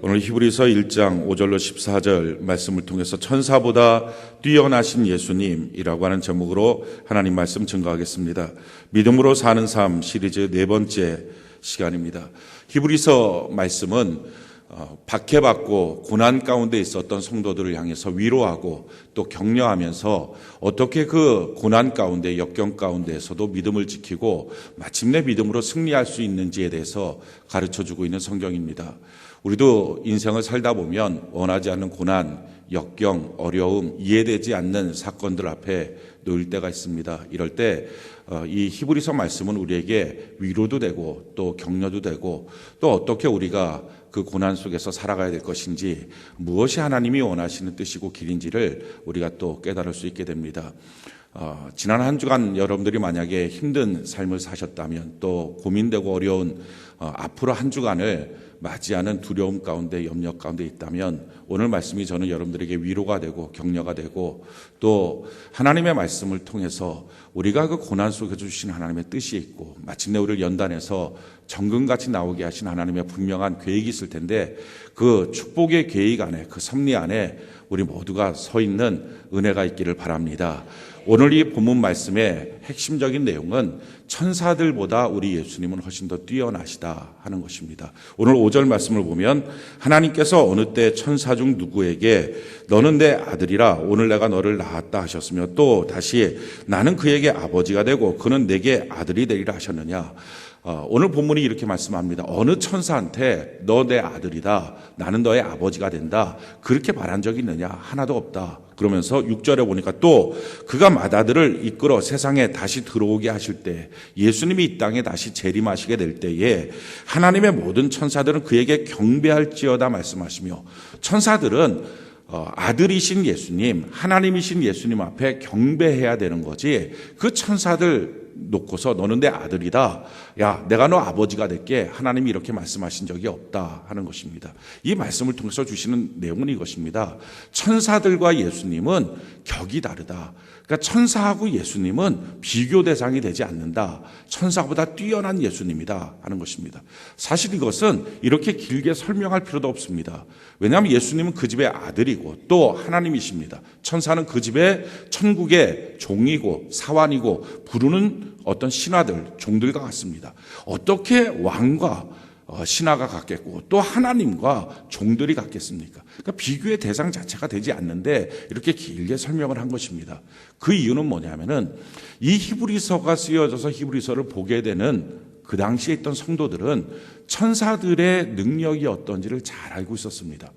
오늘 히브리서 1장 5절로 14절 말씀을 통해서 천사보다 뛰어나신 예수님이라고 하는 제목으로 하나님 말씀 증거하겠습니다. 믿음으로 사는 삶 시리즈 네 번째 시간입니다. 히브리서 말씀은 박해받고 고난 가운데 있었던 성도들을 향해서 위로하고 또 격려하면서 어떻게 그 고난 가운데 역경 가운데에서도 믿음을 지키고 마침내 믿음으로 승리할 수 있는지에 대해서 가르쳐주고 있는 성경입니다. 우리도 인생을 살다 보면 원하지 않는 고난, 역경, 어려움, 이해되지 않는 사건들 앞에 놓일 때가 있습니다. 이럴 때 이 히브리서 말씀은 우리에게 위로도 되고 또 격려도 되고 또 어떻게 우리가 그 고난 속에서 살아가야 될 것인지, 무엇이 하나님이 원하시는 뜻이고 길인지를 우리가 또 깨달을 수 있게 됩니다. 지난 한 주간 여러분들이 만약에 힘든 삶을 사셨다면, 또 고민되고 어려운 앞으로 한 주간을 맞이하는 두려움 가운데, 염려 가운데 있다면 오늘 말씀이 저는 여러분들에게 위로가 되고 격려가 되고 또 하나님의 말씀을 통해서 우리가 그 고난 속에 주신 하나님의 뜻이 있고 마침내 우리를 연단해서 정금같이 나오게 하신 하나님의 분명한 계획이 있을 텐데, 그 축복의 계획 안에, 그 섭리 안에 우리 모두가 서 있는 은혜가 있기를 바랍니다. 오늘 이 본문 말씀의 핵심적인 내용은 천사들보다 우리 예수님은 훨씬 더 뛰어나시다 하는 것입니다. 오늘 5절 말씀을 보면 하나님께서 어느 때 천사 중 누구에게 너는 내 아들이라 오늘 내가 너를 낳았다 하셨으며, 또 다시 나는 그에게 아버지가 되고 그는 내게 아들이 되리라 하셨느냐. 오늘 본문이 이렇게 말씀합니다. 어느 천사한테 너 내 아들이다, 나는 너의 아버지가 된다, 그렇게 말한 적이 있느냐? 하나도 없다. 그러면서 6절에 보니까 또 그가 맏아들을 이끌어 세상에 다시 들어오게 하실 때, 예수님이 이 땅에 다시 재림하시게 될 때에 하나님의 모든 천사들은 그에게 경배할지어다 말씀하시며, 천사들은 아들이신 예수님, 하나님이신 예수님 앞에 경배해야 되는 거지, 그 천사들 놓고서 너는 내 아들이다, 야 내가 너 아버지가 될게, 하나님이 이렇게 말씀하신 적이 없다 하는 것입니다. 이 말씀을 통해서 주시는 내용은 이것입니다. 천사들과 예수님은 격이 다르다. 그러니까 천사하고 예수님은 비교 대상이 되지 않는다. 천사보다 뛰어난 예수님이다 하는 것입니다. 사실 이것은 이렇게 길게 설명할 필요도 없습니다. 왜냐하면 예수님은 그 집의 아들이고 또 하나님이십니다. 천사는 그 집의 천국의 종이고 사환이고 부르는 어떤 신하들, 종들과 같습니다. 어떻게 왕과 신하가 같겠고 또 하나님과 종들이 같겠습니까? 그러니까 비교의 대상 자체가 되지 않는데 이렇게 길게 설명을 한 것입니다. 그 이유는 뭐냐면은 이 히브리서가 쓰여져서 히브리서를 보게 되는 그 당시에 있던 성도들은 천사들의 능력이 어떤지를 잘 알고 있었습니다.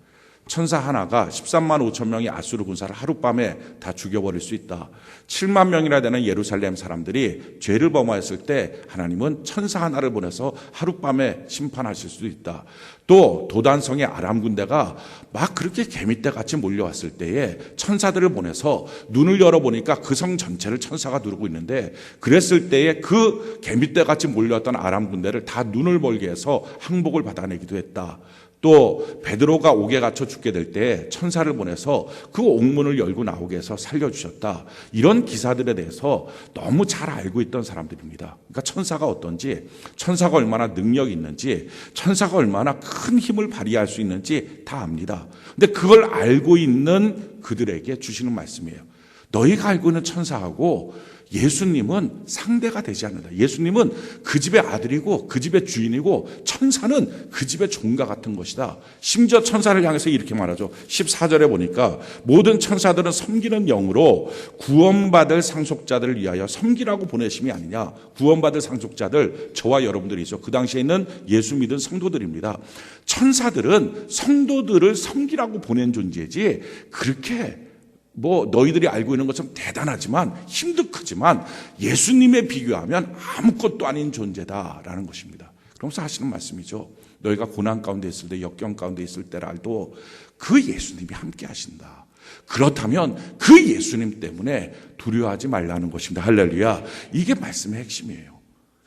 천사 하나가 13만 5천 명의 아수르 군사를 하룻밤에 다 죽여버릴 수 있다. 7만 명이나 되는 예루살렘 사람들이 죄를 범하였을 때 하나님은 천사 하나를 보내서 하룻밤에 심판하실 수도 있다. 또 도단성의 아람 군대가 막 그렇게 개미떼같이 몰려왔을 때에 천사들을 보내서 눈을 열어보니까 그 성 전체를 천사가 누르고 있는데, 그랬을 때에 그 개미떼같이 몰려왔던 아람 군대를 다 눈을 멀게 해서 항복을 받아내기도 했다. 또 베드로가 옥에 갇혀 죽게 될 때 천사를 보내서 그 옥문을 열고 나오게 해서 살려주셨다. 이런 기사들에 대해서 너무 잘 알고 있던 사람들입니다. 그러니까 천사가 어떤지, 천사가 얼마나 능력이 있는지, 천사가 얼마나 큰 힘을 발휘할 수 있는지 다 압니다. 근데 그걸 알고 있는 그들에게 주시는 말씀이에요. 너희가 알고 있는 천사하고 예수님은 상대가 되지 않는다. 예수님은 그 집의 아들이고 그 집의 주인이고 천사는 그 집의 종과 같은 것이다. 심지어 천사를 향해서 이렇게 말하죠. 14절에 보니까 모든 천사들은 섬기는 영으로 구원받을 상속자들을 위하여 섬기라고 보내심이 아니냐. 구원받을 상속자들, 저와 여러분들이죠. 그 당시에 있는 예수 믿은 성도들입니다. 천사들은 성도들을 섬기라고 보낸 존재지, 그렇게 너희들이 알고 있는 것처럼 대단하지만 힘도 크지만 예수님에 비교하면 아무것도 아닌 존재다라는 것입니다. 그러면서 하시는 말씀이죠. 너희가 고난 가운데 있을 때, 역경 가운데 있을 때랄도 그 예수님이 함께 하신다. 그렇다면 그 예수님 때문에 두려워하지 말라는 것입니다. 할렐루야. 이게 말씀의 핵심이에요.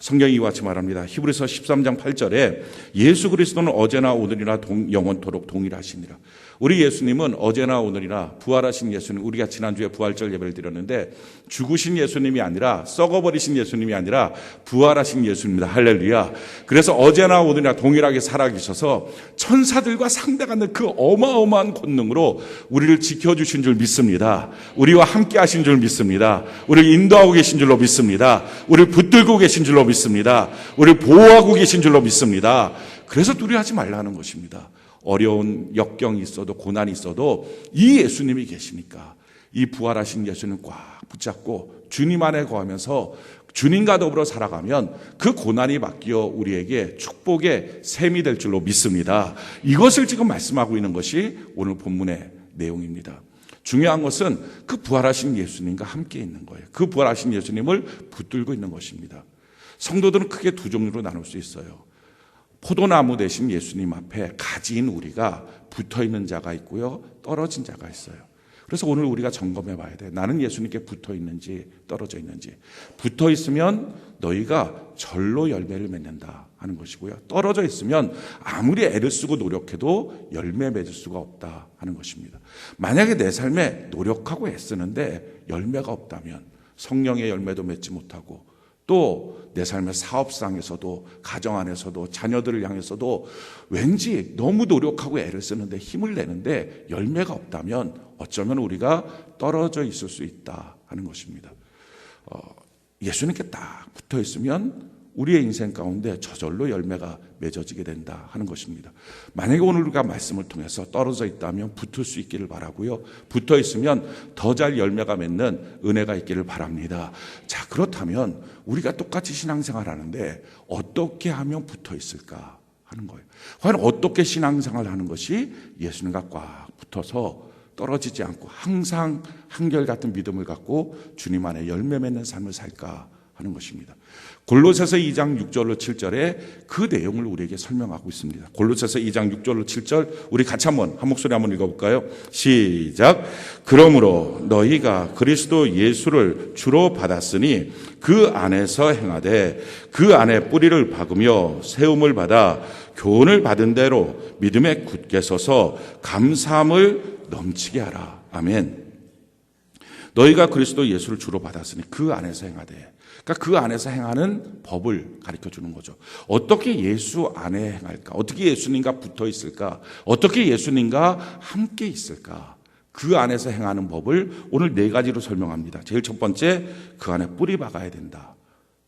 성경이 이와 같이 말합니다. 히브리서 13장 8절에 예수 그리스도는 어제나 오늘이나 영원토록 동일하시니라. 우리 예수님은 어제나 오늘이나 부활하신 예수님, 우리가 지난주에 부활절 예배를 드렸는데 죽으신 예수님이 아니라 썩어버리신 예수님이 아니라 부활하신 예수님입니다. 할렐루야. 그래서 어제나 오늘이나 동일하게 살아계셔서 천사들과 상대하는 그 어마어마한 권능으로 우리를 지켜주신 줄 믿습니다. 우리와 함께 하신 줄 믿습니다. 우리를 인도하고 계신 줄로 믿습니다. 우리를 붙들고 계신 줄로 믿습니다. 우리를 보호하고 계신 줄로 믿습니다. 그래서 두려워하지 말라는 것입니다. 어려운 역경이 있어도 고난이 있어도 이 예수님이 계시니까 이 부활하신 예수님 꽉 붙잡고 주님 안에 거하면서 주님과 더불어 살아가면 그 고난이 바뀌어 우리에게 축복의 셈이 될 줄로 믿습니다. 이것을 지금 말씀하고 있는 것이 오늘 본문의 내용입니다. 중요한 것은 그 부활하신 예수님과 함께 있는 거예요. 그 부활하신 예수님을 붙들고 있는 것입니다. 성도들은 크게 두 종류로 나눌 수 있어요. 포도나무 대신 예수님 앞에 가지인 우리가 붙어있는 자가 있고요, 떨어진 자가 있어요. 그래서 오늘 우리가 점검해 봐야 돼. 나는 예수님께 붙어 있는지 떨어져 있는지. 붙어 있으면 너희가 절로 열매를 맺는다 하는 것이고요, 떨어져 있으면 아무리 애를 쓰고 노력해도 열매 맺을 수가 없다 하는 것입니다. 만약에 내 삶에 노력하고 애쓰는데 열매가 없다면, 성령의 열매도 맺지 못하고 또 내 삶의 사업상에서도 가정 안에서도 자녀들을 향해서도 왠지 너무 노력하고 애를 쓰는데 힘을 내는데 열매가 없다면 어쩌면 우리가 떨어져 있을 수 있다 하는 것입니다. 예수님께 딱 붙어 있으면 우리의 인생 가운데 저절로 열매가 맺어지게 된다 하는 것입니다. 만약에 오늘 우리가 말씀을 통해서 떨어져 있다면 붙을 수 있기를 바라고요, 붙어 있으면 더 잘 열매가 맺는 은혜가 있기를 바랍니다. 자, 그렇다면 우리가 똑같이 신앙생활 하는데 어떻게 하면 붙어 있을까 하는 거예요. 과연 어떻게 신앙생활 하는 것이 예수님과 꽉 붙어서 떨어지지 않고 항상 한결같은 믿음을 갖고 주님 안에 열매 맺는 삶을 살까 하는 것입니다. 골로새서 2장 6절로 7절에 그 내용을 우리에게 설명하고 있습니다. 골로새서 2장 6절로 7절 우리 같이 한 목소리 한번 읽어볼까요? 시작. 그러므로 너희가 그리스도 예수를 주로 받았으니 그 안에서 행하되 그 안에 뿌리를 박으며 세움을 받아 교훈을 받은 대로 믿음에 굳게 서서 감사함을 넘치게 하라. 아멘. 너희가 그리스도 예수를 주로 받았으니 그 안에서 행하되, 그러니까 그 안에서 행하는 법을 가르쳐 주는 거죠. 어떻게 예수 안에 행할까? 어떻게 예수님과 붙어 있을까? 어떻게 예수님과 함께 있을까? 그 안에서 행하는 법을 오늘 4가지로 설명합니다. 제일 첫 번째, 그 안에 뿌리 박아야 된다.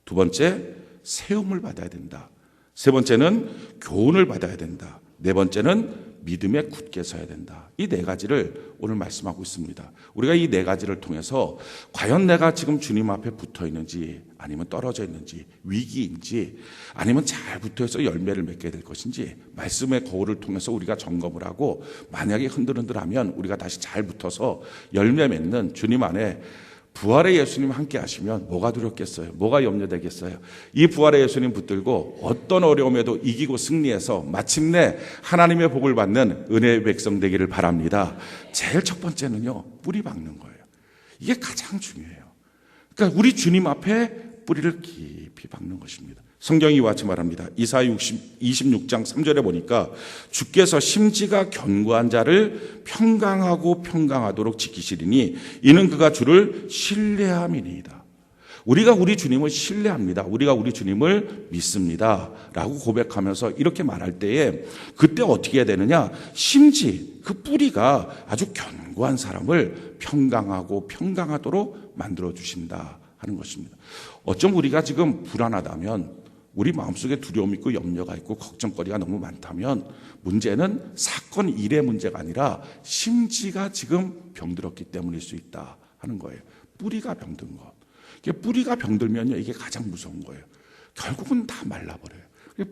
두 번째, 세움을 받아야 된다. 세 번째는 교훈을 받아야 된다. 네 번째는 믿음에 굳게 서야 된다. 이 4가지를 오늘 말씀하고 있습니다. 우리가 이 4가지를 통해서 과연 내가 지금 주님 앞에 붙어 있는지, 아니면 떨어져 있는지, 위기인지, 아니면 잘 붙어서 열매를 맺게 될 것인지 말씀의 거울을 통해서 우리가 점검을 하고, 만약에 흔들흔들하면 우리가 다시 잘 붙어서 열매 맺는 주님 안에 부활의 예수님 함께 하시면 뭐가 두렵겠어요? 뭐가 염려되겠어요? 이 부활의 예수님 붙들고 어떤 어려움에도 이기고 승리해서 마침내 하나님의 복을 받는 은혜의 백성 되기를 바랍니다. 제일 첫 번째는요, 뿌리 박는 거예요. 이게 가장 중요해요. 그러니까 우리 주님 앞에 뿌리를 깊이 박는 것입니다. 성경이 이와 같이 말합니다. 이사야 26장 3절에 보니까 주께서 심지가 견고한 자를 평강하고 평강하도록 지키시리니 이는 그가 주를 신뢰함이니이다. 우리가 우리 주님을 신뢰합니다. 우리가 우리 주님을 믿습니다 라고 고백하면서 이렇게 말할 때에 그때 어떻게 해야 되느냐? 심지 그 뿌리가 아주 견고한 사람을 평강하고 평강하도록 만들어주신다 하는 것입니다. 어쩜 우리가 지금 불안하다면, 우리 마음속에 두려움이 있고 염려가 있고 걱정거리가 너무 많다면 문제는 사건 일의 문제가 아니라 심지가 지금 병들었기 때문일 수 있다 하는 거예요. 뿌리가 병든 것. 뿌리가 병들면요, 이게 가장 무서운 거예요. 결국은 다 말라버려요.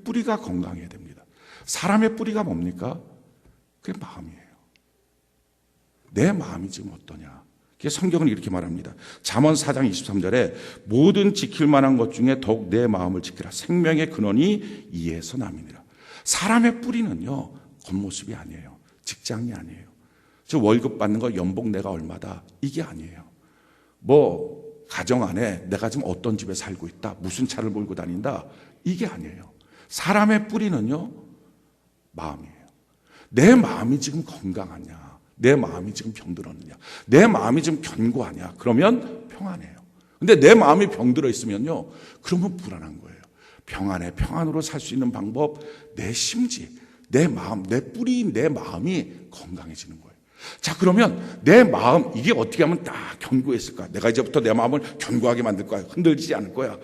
뿌리가 건강해야 됩니다. 사람의 뿌리가 뭡니까? 그게 마음이에요. 내 마음이 지금 어떠냐? 성경은 이렇게 말합니다. 잠언 4장 23절에 모든 지킬 만한 것 중에 더욱 내 마음을 지키라. 생명의 근원이 이에서 남이니라. 사람의 뿌리는요, 겉모습이 아니에요. 직장이 아니에요. 저 월급 받는 거 연봉 내가 얼마다, 이게 아니에요. 가정 안에 내가 지금 어떤 집에 살고 있다, 무슨 차를 몰고 다닌다, 이게 아니에요. 사람의 뿌리는요, 마음이에요. 내 마음이 지금 건강하냐, 내 마음이 지금 병들었느냐, 내 마음이 지금 견고하냐, 그러면 평안해요. 근데 내 마음이 병들어 있으면요, 그러면 불안한 거예요. 평안에 평안으로 살 수 있는 방법, 내 심지, 내 마음, 내 뿌리인 내 마음이 건강해지는 거예요. 자, 그러면 내 마음, 이게 어떻게 하면 딱 견고했을까? 내가 이제부터 내 마음을 견고하게 만들 거야. 흔들리지 않을 거야.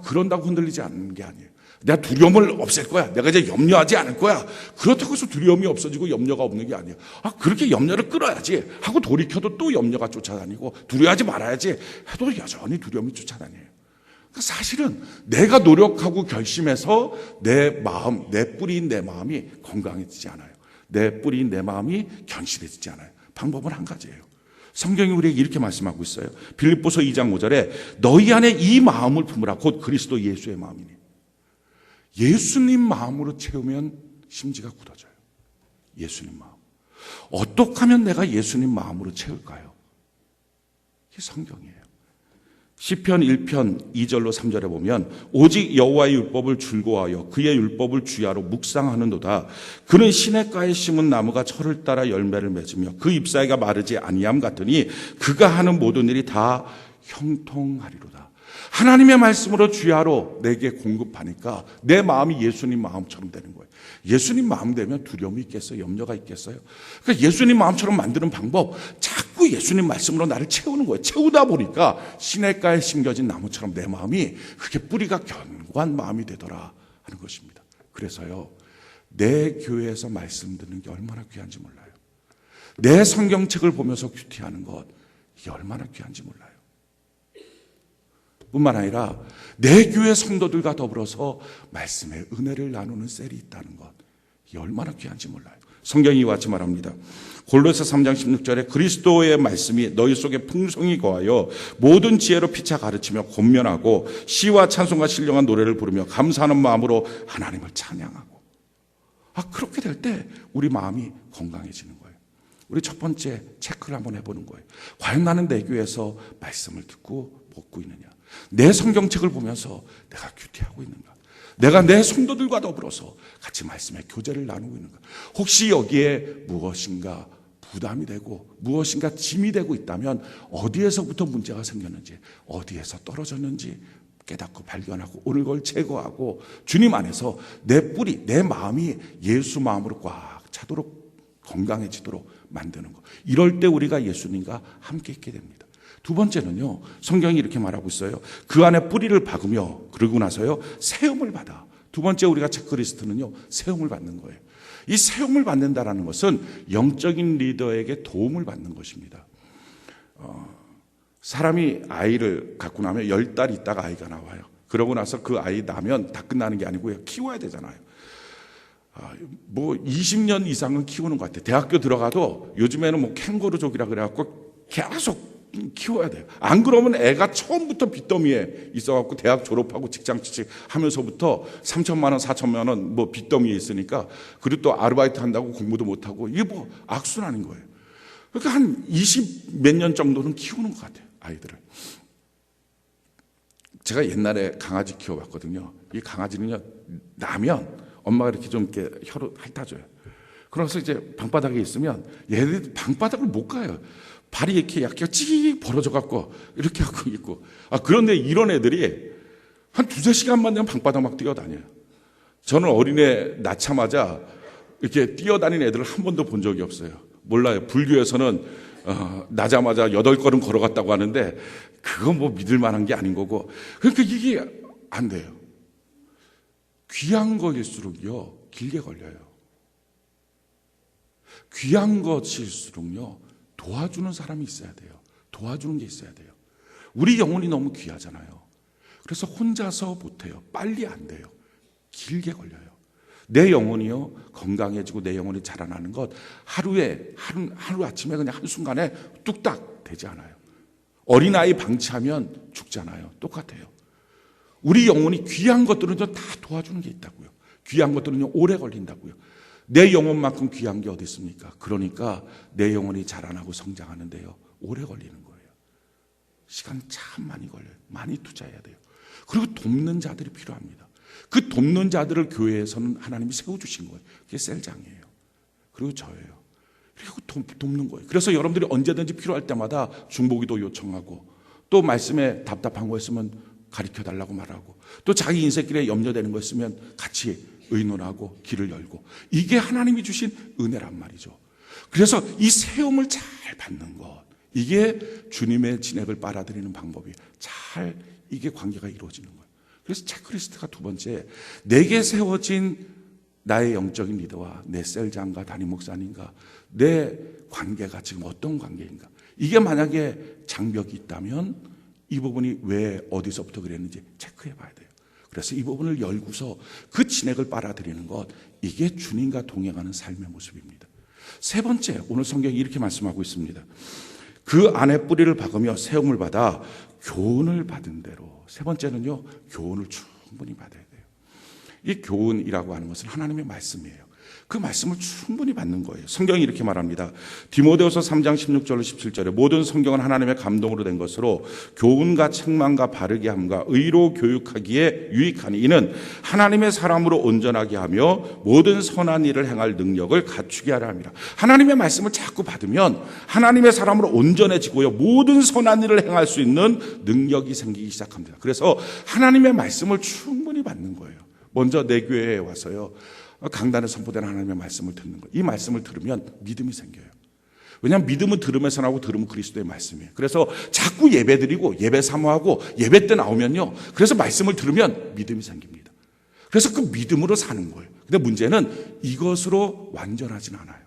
그런다고 흔들리지 않는 게 아니에요. 내가 두려움을 없앨 거야. 내가 이제 염려하지 않을 거야. 그렇다고 해서 두려움이 없어지고 염려가 없는 게 아니에요. 그렇게 염려를 끌어야지 하고 돌이켜도 또 염려가 쫓아다니고, 두려워하지 말아야지 해도 여전히 두려움이 쫓아다녀요. 그러니까 사실은 내가 노력하고 결심해서 내 마음, 내 뿌리인 내 마음이 건강해지지 않아요. 내 뿌리인 내 마음이 견실해지지 않아요. 방법은 한 가지예요. 성경이 우리에게 이렇게 말씀하고 있어요. 빌립보서 2장 5절에 너희 안에 이 마음을 품으라. 곧 그리스도 예수의 마음이니. 예수님 마음으로 채우면 심지가 굳어져요. 예수님 마음. 어떻게 하면 내가 예수님 마음으로 채울까요? 이게 성경이에요. 시편 1편 2절로 3절에 보면 오직 여호와의 율법을 즐거워하여 그의 율법을 주야로 묵상하는도다. 그는 시냇가에 심은 나무가 철을 따라 열매를 맺으며 그 잎사귀가 마르지 아니함 같으니 그가 하는 모든 일이 다 형통하리로다. 하나님의 말씀으로 주야로 내게 공급하니까 내 마음이 예수님 마음처럼 되는 거예요. 예수님 마음 되면 두려움이 있겠어요? 염려가 있겠어요? 그러니까 예수님 마음처럼 만드는 방법, 자꾸 예수님 말씀으로 나를 채우는 거예요. 채우다 보니까 시냇가에 심겨진 나무처럼 내 마음이 그렇게 뿌리가 견고한 마음이 되더라 하는 것입니다. 그래서요, 내 교회에서 말씀 듣는 게 얼마나 귀한지 몰라요. 내 성경책을 보면서 큐티하는 것, 이게 얼마나 귀한지 몰라요. 뿐만 아니라 내 교회 성도들과 더불어서 말씀의 은혜를 나누는 셀이 있다는 것, 이게 얼마나 귀한지 몰라요. 성경이 이와 같이 말합니다. 골로새 3장 16절에 그리스도의 말씀이 너희 속에 풍성히 거하여 모든 지혜로 피차 가르치며 권면하고 시와 찬송과 신령한 노래를 부르며 감사하는 마음으로 하나님을 찬양하고. 그렇게 될 때 우리 마음이 건강해지는 거예요. 우리 첫 번째 체크를 한번 해보는 거예요. 과연 나는 내 교회에서 말씀을 듣고 먹고 있느냐? 내 성경책을 보면서 내가 큐티하고 있는가? 내가 내 성도들과 더불어서 같이 말씀의 교제를 나누고 있는가? 혹시 여기에 무엇인가 부담이 되고 무엇인가 짐이 되고 있다면 어디에서부터 문제가 생겼는지, 어디에서 떨어졌는지 깨닫고 발견하고 오늘 걸 제거하고 주님 안에서 내 뿌리, 내 마음이 예수 마음으로 꽉 차도록 건강해지도록 만드는 것. 이럴 때 우리가 예수님과 함께 있게 됩니다. 두 번째는요, 성경이 이렇게 말하고 있어요. 그 안에 뿌리를 박으며 그러고 나서요, 세움을 받아. 두 번째 우리가 체크리스트는요, 세움을 받는 거예요. 이 세움을 받는다라는 것은 영적인 리더에게 도움을 받는 것입니다. 사람이 아이를 갖고 나면 10달 있다가 아이가 나와요. 그러고 나서 그 아이 나면 다 끝나는 게 아니고요, 키워야 되잖아요. 20년 이상은 키우는 것 같아요. 대학교 들어가도 요즘에는 캥거루족이라 그래갖고 계속 키워야 돼요. 안 그러면 애가 처음부터 빚더미에 있어갖고 대학 졸업하고 직장 취직하면서부터 3천만 원, 4천만 원 빚더미에 있으니까, 그리고 또 아르바이트 한다고 공부도 못하고, 이게 악순환인 거예요. 그러니까 한 20 몇 년 정도는 키우는 것 같아요, 아이들을. 제가 옛날에 강아지 키워봤거든요. 이 강아지는요, 나면 엄마가 이렇게 좀 이렇게 혀로 핥아줘요. 그래서 이제 방바닥에 있으면 얘네들이 방바닥을 못 가요. 발이 이렇게 약간 찌익 벌어져갖고 이렇게 하고 있고. 그런데 이런 애들이 한 2-3시간만 되면 방바닥 막 뛰어다녀요. 저는 어린애 낳자마자 이렇게 뛰어다니는 애들을 한 번도 본 적이 없어요. 몰라요. 불교에서는 낳자마자 8걸음 걸어갔다고 하는데 그건 믿을 만한 게 아닌 거고. 그러니까 이게 안 돼요. 귀한 것일수록요, 길게 걸려요. 귀한 것일수록요, 도와주는 사람이 있어야 돼요. 도와주는 게 있어야 돼요. 우리 영혼이 너무 귀하잖아요. 그래서 혼자서 못해요. 빨리 안 돼요. 길게 걸려요. 내 영혼이요, 건강해지고 내 영혼이 자라나는 것 하루 아침에 그냥 한순간에 뚝딱 되지 않아요. 어린아이 방치하면 죽잖아요. 똑같아요. 우리 영혼이 귀한 것들은요, 다 도와주는 게 있다고요. 귀한 것들은요, 오래 걸린다고요. 내 영혼만큼 귀한 게 어디 있습니까? 그러니까 내 영혼이 자라나고 성장하는데요, 오래 걸리는 거예요. 시간 참 많이 걸려요. 많이 투자해야 돼요. 그리고 돕는 자들이 필요합니다. 그 돕는 자들을 교회에서는 하나님이 세워주신 거예요. 그게 셀장이에요. 그리고 저예요. 그리고 돕는 거예요. 그래서 여러분들이 언제든지 필요할 때마다 중보기도 요청하고, 또 말씀에 답답한 거 있으면 가르쳐달라고 말하고, 또 자기 인생길에 염려되는 거 있으면 같이 의논하고 길을 열고, 이게 하나님이 주신 은혜란 말이죠. 그래서 이 세움을 잘 받는 것, 이게 주님의 진액을 빨아들이는 방법이에요. 잘 이게 관계가 이루어지는 거예요. 그래서 체크리스트가 두 번째, 내게 세워진 나의 영적인 리더와 내 셀장과 담임 목사님과 내 관계가 지금 어떤 관계인가, 이게 만약에 장벽이 있다면 이 부분이 왜 어디서부터 그랬는지 체크해 봐야 돼요. 그래서 이 부분을 열고서 그 진액을 빨아들이는 것, 이게 주님과 동행하는 삶의 모습입니다. 세 번째, 오늘 성경이 이렇게 말씀하고 있습니다. 그 안에 뿌리를 박으며 세움을 받아 교훈을 받은 대로. 세 번째는요, 교훈을 충분히 받아야 돼요. 이 교훈이라고 하는 것은 하나님의 말씀이에요. 그 말씀을 충분히 받는 거예요. 성경이 이렇게 말합니다. 디모데후서 3장 16절로 17절에 모든 성경은 하나님의 감동으로 된 것으로 교훈과 책망과 바르게 함과 의로 교육하기에 유익하니 이는 하나님의 사람으로 온전하게 하며 모든 선한 일을 행할 능력을 갖추게 하려 함이라. 하나님의 말씀을 자꾸 받으면 하나님의 사람으로 온전해지고요, 모든 선한 일을 행할 수 있는 능력이 생기기 시작합니다. 그래서 하나님의 말씀을 충분히 받는 거예요. 먼저 내 교회에 와서요, 강단에 선포되는 하나님의 말씀을 듣는 거예요. 이 말씀을 들으면 믿음이 생겨요. 왜냐하면 믿음은 들음에서 나오고 들음은 그리스도의 말씀이에요. 그래서 자꾸 예배 드리고 예배 사모하고 예배 때 나오면요, 그래서 말씀을 들으면 믿음이 생깁니다. 그래서 그 믿음으로 사는 거예요. 근데 문제는 이것으로 완전하진 않아요.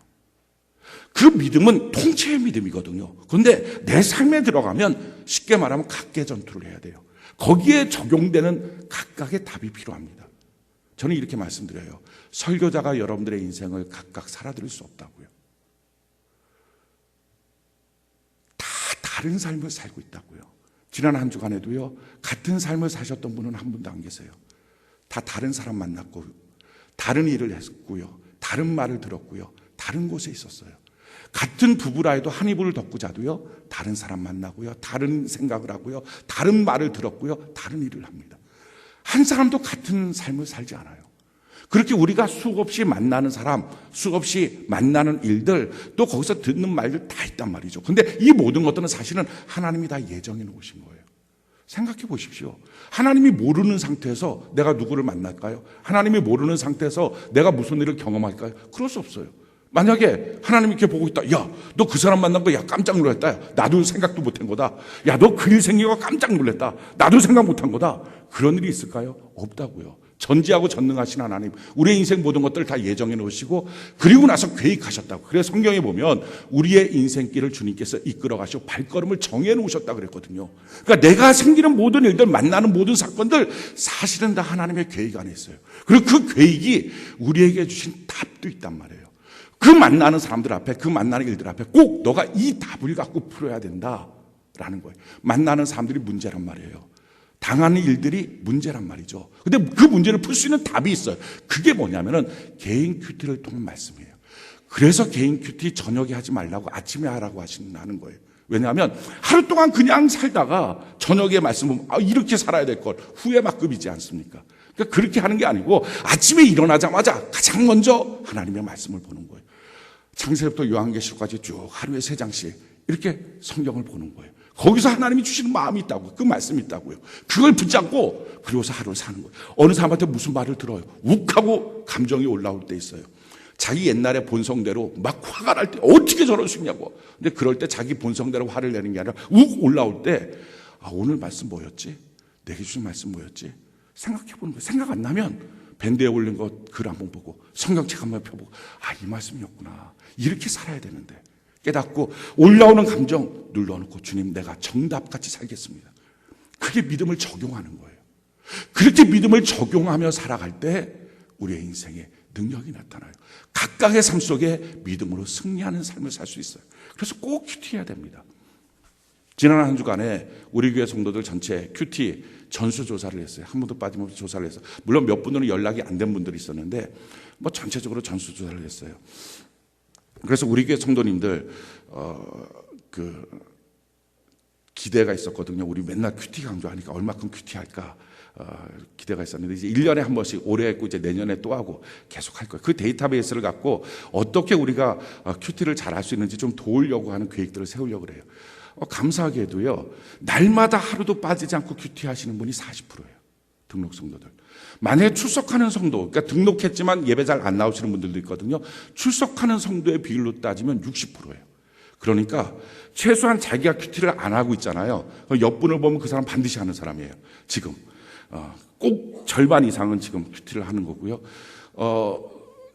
그 믿음은 통째의 믿음이거든요. 그런데 내 삶에 들어가면 쉽게 말하면 각계 전투를 해야 돼요. 거기에 적용되는 각각의 답이 필요합니다. 저는 이렇게 말씀드려요. 설교자가 여러분들의 인생을 각각 살아드릴 수 없다고요. 다 다른 삶을 살고 있다고요. 지난 한 주간에도요, 같은 삶을 사셨던 분은 한 분도 안 계세요. 다 다른 사람 만났고, 다른 일을 했고요, 다른 말을 들었고요, 다른 곳에 있었어요. 같은 부부라 해도 한 이불을 덮고 자도요, 다른 사람 만나고요, 다른 생각을 하고요, 다른 말을 들었고요, 다른 일을 합니다. 한 사람도 같은 삶을 살지 않아요. 그렇게 우리가 수없이 만나는 사람, 수없이 만나는 일들, 또 거기서 듣는 말들 다 있단 말이죠. 근데 이 모든 것들은 사실은 하나님이 다 예정해 놓으신 거예요. 생각해 보십시오. 하나님이 모르는 상태에서 내가 누구를 만날까요? 하나님이 모르는 상태에서 내가 무슨 일을 경험할까요? 그럴 수 없어요. 만약에 하나님이 이렇게 보고 있다. 야, 너 그 사람 만난 거 야 깜짝 놀랐다. 야, 나도 생각도 못한 거다. 야, 너 그 일 생긴 거 깜짝 놀랐다. 나도 생각 못한 거다. 그런 일이 있을까요? 없다고요. 전지하고 전능하신 하나님, 우리의 인생 모든 것들을 다 예정해 놓으시고 그리고 나서 계획하셨다고. 그래서 성경에 보면 우리의 인생길을 주님께서 이끌어 가시고 발걸음을 정해 놓으셨다 그랬거든요. 그러니까 내가 생기는 모든 일들, 만나는 모든 사건들 사실은 다 하나님의 계획 안에 있어요. 그리고 그 계획이 우리에게 주신 답도 있단 말이에요. 그 만나는 사람들 앞에, 그 만나는 일들 앞에 꼭 너가 이 답을 갖고 풀어야 된다라는 거예요. 만나는 사람들이 문제란 말이에요. 당하는 일들이 문제란 말이죠. 근데 그 문제를 풀 수 있는 답이 있어요. 그게 뭐냐면은 개인 큐티를 통한 말씀이에요. 그래서 개인 큐티 저녁에 하지 말라고 아침에 하라고 하시는 거예요. 왜냐하면 하루 동안 그냥 살다가 저녁에 말씀은 이렇게 살아야 될 걸 후회 막급이지 않습니까? 그러니까 그렇게 하는 게 아니고 아침에 일어나자마자 가장 먼저 하나님의 말씀을 보는 거예요. 창세기부터 요한계시록까지 쭉 하루에 3장씩 이렇게 성경을 보는 거예요. 거기서 하나님이 주시는 마음이 있다고, 그 말씀이 있다고요. 그걸 붙잡고 그리고서 하루를 사는 거예요. 어느 사람한테 무슨 말을 들어요. 욱하고 감정이 올라올 때 있어요. 자기 옛날의 본성대로 막 화가 날 때 어떻게 저럴 수 있냐고. 근데 그럴 때 자기 본성대로 화를 내는 게 아니라 욱 올라올 때 오늘 말씀 뭐였지? 내게 주신 말씀 뭐였지? 생각해 보는 거예요. 생각 안 나면 밴드에 올린 거 글 한번 보고 성경책 한번 펴보고 이 말씀이었구나. 이렇게 살아야 되는데. 깨닫고 올라오는 감정 눌러놓고 주님 내가 정답같이 살겠습니다. 그게 믿음을 적용하는 거예요. 그렇게 믿음을 적용하며 살아갈 때 우리의 인생에 능력이 나타나요. 각각의 삶 속에 믿음으로 승리하는 삶을 살 수 있어요. 그래서 꼭 큐티해야 됩니다. 지난 한 주간에 우리 교회 성도들 전체 큐티 전수조사를 했어요. 한 번도 빠짐없이 조사를 했어요. 물론 몇 분들은 연락이 안 된 분들이 있었는데 전체적으로 전수조사를 했어요. 그래서 우리 교회 성도님들 기대가 있었거든요. 우리 맨날 큐티 강조하니까 얼마큼 큐티할까 기대가 있었는데 이제 1년에 한 번씩 올해 했고 이제 내년에 또 하고 계속 할 거예요. 그 데이터베이스를 갖고 어떻게 우리가 큐티를 잘할 수 있는지 좀 도우려고 하는 계획들을 세우려고 그래요. 감사하게도요. 날마다 하루도 빠지지 않고 큐티 하시는 분이 40%예요. 등록 성도들. 만약에 출석하는 성도, 그러니까 등록했지만 예배 잘 안 나오시는 분들도 있거든요. 출석하는 성도의 비율로 따지면 60%예요. 그러니까 최소한 자기가 큐티를 안 하고 있잖아요. 옆분을 보면 그 사람 반드시 하는 사람이에요. 지금 꼭 절반 이상은 지금 큐티를 하는 거고요.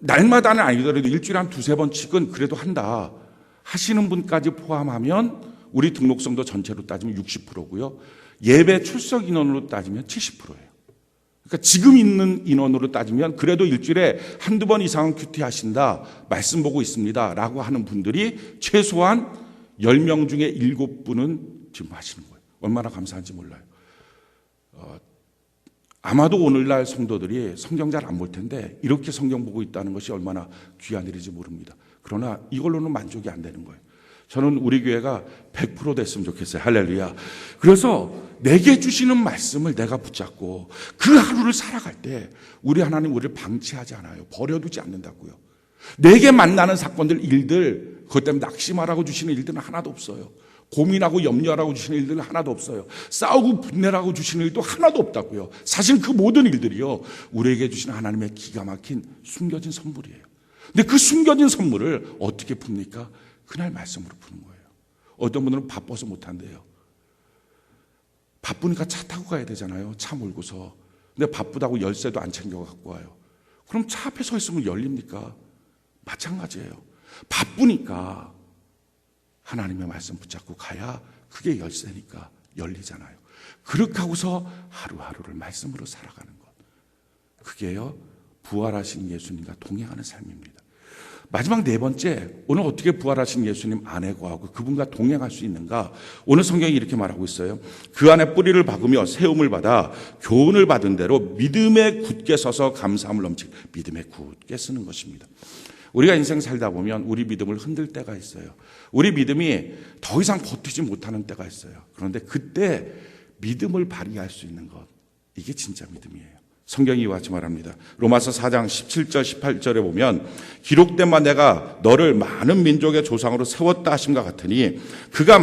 날마다는 아니더라도 일주일에 한 두세 번씩은 그래도 한다 하시는 분까지 포함하면 우리 등록 성도 전체로 따지면 60%고요. 예배 출석 인원으로 따지면 70%예요. 그러니까 지금 있는 인원으로 따지면 그래도 일주일에 한두 번 이상은 큐티 하신다, 말씀 보고 있습니다 라고 하는 분들이 최소한 10명 중에 7분은 지금 하시는 거예요. 얼마나 감사한지 몰라요. 아마도 오늘날 성도들이 성경 잘 안 볼 텐데 이렇게 성경 보고 있다는 것이 얼마나 귀한 일인지 모릅니다. 그러나 이걸로는 만족이 안 되는 거예요. 저는 우리 교회가 100% 됐으면 좋겠어요. 할렐루야. 그래서 내게 주시는 말씀을 내가 붙잡고 그 하루를 살아갈 때 우리 하나님 우리를 방치하지 않아요. 버려두지 않는다고요. 내게 만나는 사건들, 일들, 그것 때문에 낙심하라고 주시는 일들은 하나도 없어요. 고민하고 염려하라고 주시는 일들은 하나도 없어요. 싸우고 분내라고 주시는 일도 하나도 없다고요. 사실 그 모든 일들이요, 우리에게 주시는 하나님의 기가 막힌 숨겨진 선물이에요. 근데 그 숨겨진 선물을 어떻게 풉니까? 그날 말씀으로 푸는 거예요. 어떤 분들은 바빠서 못한대요. 바쁘니까 차 타고 가야 되잖아요. 차 몰고서. 근데 바쁘다고 열쇠도 안 챙겨 갖고 와요. 그럼 차 앞에 서 있으면 열립니까? 마찬가지예요. 바쁘니까 하나님의 말씀 붙잡고 가야 그게 열쇠니까 열리잖아요. 그렇게 하고서 하루하루를 말씀으로 살아가는 것. 그게요, 부활하신 예수님과 동행하는 삶입니다. 마지막 네 번째, 오늘 어떻게 부활하신 예수님 안에 거하고 그분과 동행할 수 있는가? 오늘 성경이 이렇게 말하고 있어요. 그 안에 뿌리를 박으며 세움을 받아 교훈을 받은 대로 믿음에 굳게 서서 감사함을 넘치게, 믿음에 굳게 쓰는 것입니다. 우리가 인생 살다 보면 우리 믿음을 흔들 때가 있어요. 우리 믿음이 더 이상 버티지 못하는 때가 있어요. 그런데 그때 믿음을 발휘할 수 있는 것, 이게 진짜 믿음이에요. 성경이 이와 같이 말합니다. 로마서 4장 17절 18절에 보면 기록된 바 내가 너를 많은 민족의 조상으로 세웠다 하심과 같으니 그가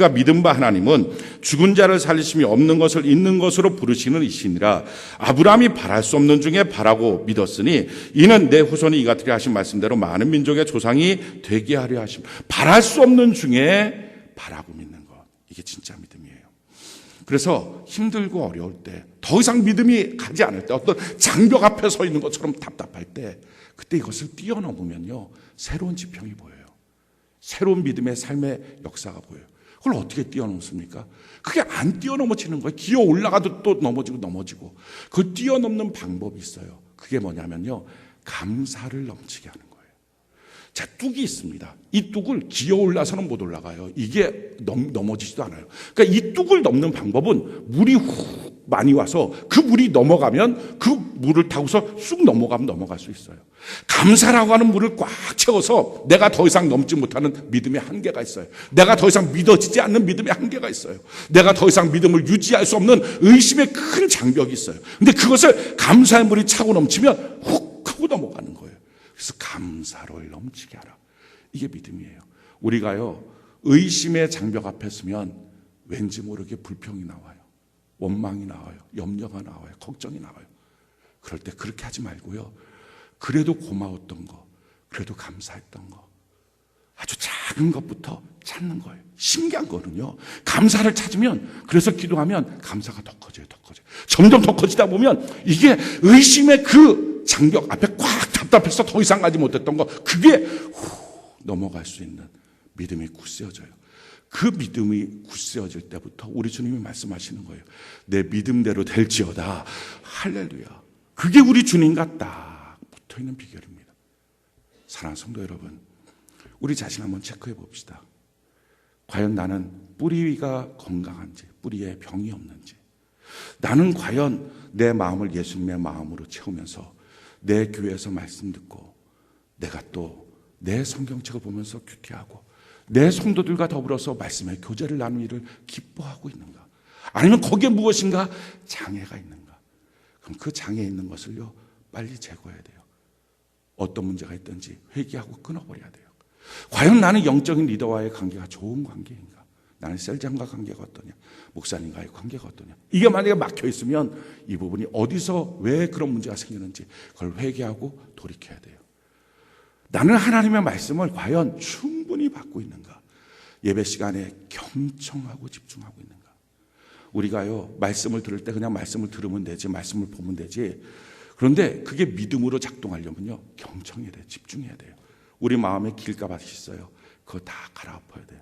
믿은 바 하나님은 죽은 자를 살리심이 없는 것을 있는 것으로 부르시는 이시니라. 아브라함이 바랄 수 없는 중에 바라고 믿었으니 이는 내 후손이 이같으리 하신 말씀대로 많은 민족의 조상이 되게 하려 하심. 바랄 수 없는 중에 바라고 믿는 것, 이게 진짜 믿음이에요. 그래서 힘들고 어려울 때, 더 이상 믿음이 가지 않을 때, 어떤 장벽 앞에 서 있는 것처럼 답답할 때, 그때 이것을 뛰어넘으면요, 새로운 지평이 보여요. 새로운 믿음의 삶의 역사가 보여요. 그걸 어떻게 뛰어넘습니까? 그게 안 뛰어넘어지는 거예요. 기어 올라가도 또 넘어지고. 그걸 뛰어넘는 방법이 있어요. 그게 뭐냐면요, 감사를 넘치게 하는 거예요. 자, 뚝이 있습니다. 이 뚝을 기어 올라서는 못 올라가요. 이게 넘어지지도 않아요. 그러니까 이 뚝을 넘는 방법은 물이 훅 많이 와서 그 물이 넘어가면 그 물을 타고서 쑥 넘어가면 넘어갈 수 있어요. 감사라고 하는 물을 꽉 채워서 내가 더 이상 넘지 못하는 믿음의 한계가 있어요. 내가 더 이상 믿어지지 않는 믿음의 한계가 있어요. 내가 더 이상 믿음을 유지할 수 없는 의심의 큰 장벽이 있어요. 근데 그것을 감사의 물이 차고 넘치면 훅 하고 넘어가는 거예요. 그래서 감사를 넘치게 하라. 이게 믿음이에요. 우리가요, 의심의 장벽 앞에 서면 왠지 모르게 불평이 나와요. 원망이 나와요. 염려가 나와요. 걱정이 나와요. 그럴 때 그렇게 하지 말고요, 그래도 고마웠던 거, 그래도 감사했던 거, 아주 작은 것부터 찾는 거예요. 신기한 거는요, 감사를 찾으면, 그래서 기도하면 감사가 더 커져요. 점점 더 커지다 보면 이게 의심의 그 장벽 앞에 꽉 답답해서 더 이상 가지 못했던 거, 그게 넘어갈 수 있는 믿음이 굳세어져요. 그 믿음이 굳세어질 때부터 우리 주님이 말씀하시는 거예요. 내 믿음대로 될지어다. 할렐루야. 그게 우리 주님과 딱 붙어있는 비결입니다. 사랑하는 성도 여러분, 우리 자신 한번 체크해 봅시다. 과연 나는 뿌리가 건강한지, 뿌리에 병이 없는지, 나는 과연 내 마음을 예수님의 마음으로 채우면서 내 교회에서 말씀 듣고, 내가 또 내 성경책을 보면서 큐티하고, 내 성도들과 더불어서 말씀의 교제를 나누기를 기뻐하고 있는가? 아니면 거기에 무엇인가 장애가 있는가? 그럼 그 장애 있는 것을요 빨리 제거해야 돼요. 어떤 문제가 있든지 회개하고 끊어버려야 돼요. 과연 나는 영적인 리더와의 관계가 좋은 관계인가? 나는 셀장과 관계가 어떠냐? 목사님과의 관계가 어떠냐? 이게 만약에 막혀 있으면 이 부분이 어디서 왜 그런 문제가 생기는지 그걸 회개하고 돌이켜야 돼요. 나는 하나님의 말씀을 과연 충분히 받고 있는가? 예배 시간에 경청하고 집중하고 있는가? 우리가요 말씀을 들을 때 그냥 말씀을 들으면 되지, 말씀을 보면 되지. 그런데 그게 믿음으로 작동하려면요 경청해야 돼요. 집중해야 돼요. 우리 마음에 길가밭이 있어요. 그거 다 갈아엎어야 돼요.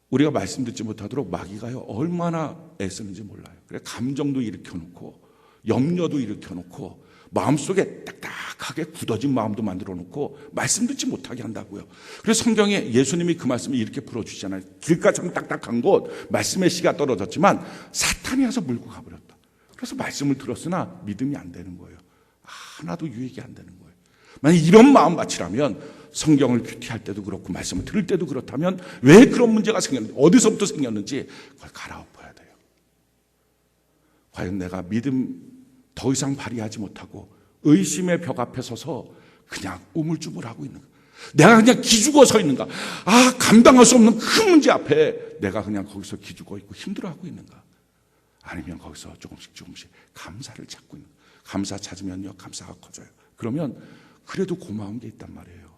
우리가 말씀 듣지 못하도록 마귀가요 얼마나 애쓰는지 몰라요. 그래 감정도 일으켜놓고 염려도 일으켜놓고 마음속에 딱딱하게 굳어진 마음도 만들어 놓고 말씀 듣지 못하게 한다고요. 그래서 성경에 예수님이 그 말씀을 이렇게 풀어주시잖아요. 길가처럼 딱딱한 곳 말씀의 씨가 떨어졌지만 사탄이 와서 물고 가버렸다. 그래서 말씀을 들었으나 믿음이 안 되는 거예요. 하나도 유익이 안 되는 거예요. 만약 이런 마음밭이라면 성경을 큐티할 때도 그렇고 말씀을 들을 때도 그렇다면 왜 그런 문제가 생겼는지, 어디서부터 생겼는지 그걸 갈아엎어야 돼요. 과연 내가 믿음 더 이상 발휘하지 못하고 의심의 벽 앞에 서서 그냥 우물쭈물하고 있는가? 내가 그냥 기죽어 서 있는가? 감당할 수 없는 큰 문제 앞에 내가 그냥 거기서 기죽어 있고 힘들어하고 있는가? 아니면 거기서 조금씩 감사를 찾고 있는가? 감사 찾으면요 감사가 커져요. 그러면 그래도 고마운 게 있단 말이에요.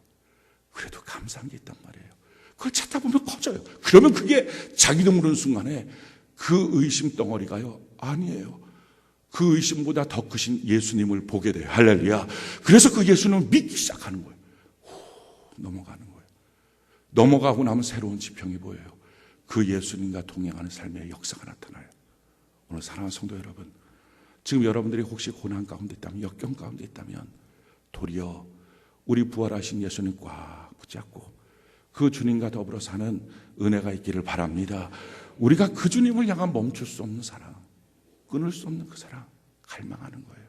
그래도 감사한 게 있단 말이에요. 그걸 찾다 보면 커져요. 그러면 그게 자기도 모르는 순간에 그 의심 덩어리가요 아니에요. 그 의심보다 더 크신 예수님을 보게 돼요. 할렐루야. 그래서 그 예수님을 믿기 시작하는 거예요. 넘어가는 거예요. 넘어가고 나면 새로운 지평이 보여요. 그 예수님과 동행하는 삶의 역사가 나타나요. 오늘 사랑하는 성도 여러분, 지금 여러분들이 혹시 고난 가운데 있다면, 역경 가운데 있다면 도리어 우리 부활하신 예수님 꽉 붙잡고 그 주님과 더불어 사는 은혜가 있기를 바랍니다. 우리가 그 주님을 향한 멈출 수 없는 사랑, 끊을 수 없는 그 사랑 갈망하는 거예요.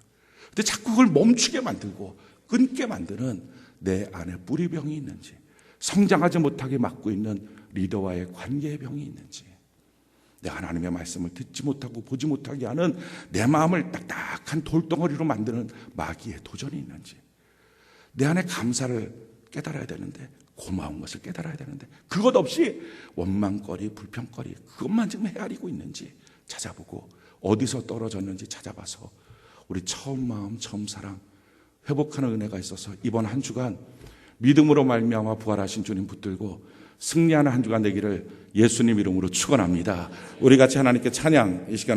근데 자꾸 그걸 멈추게 만들고 끊게 만드는 내 안에 뿌리병이 있는지, 성장하지 못하게 막고 있는 리더와의 관계의 병이 있는지, 내가 하나님의 말씀을 듣지 못하고 보지 못하게 하는 내 마음을 딱딱한 돌덩어리로 만드는 마귀의 도전이 있는지, 내 안에 감사를 깨달아야 되는데, 고마운 것을 깨달아야 되는데 그것 없이 원망거리, 불평거리 그것만 지금 헤아리고 있는지 찾아보고, 어디서 떨어졌는지 찾아봐서 우리 처음 마음, 처음 사랑 회복하는 은혜가 있어서 이번 한 주간 믿음으로 말미암아 부활하신 주님 붙들고 승리하는 한 주간 되기를 예수님 이름으로 축원합니다. 우리 같이 하나님께 찬양 이 시간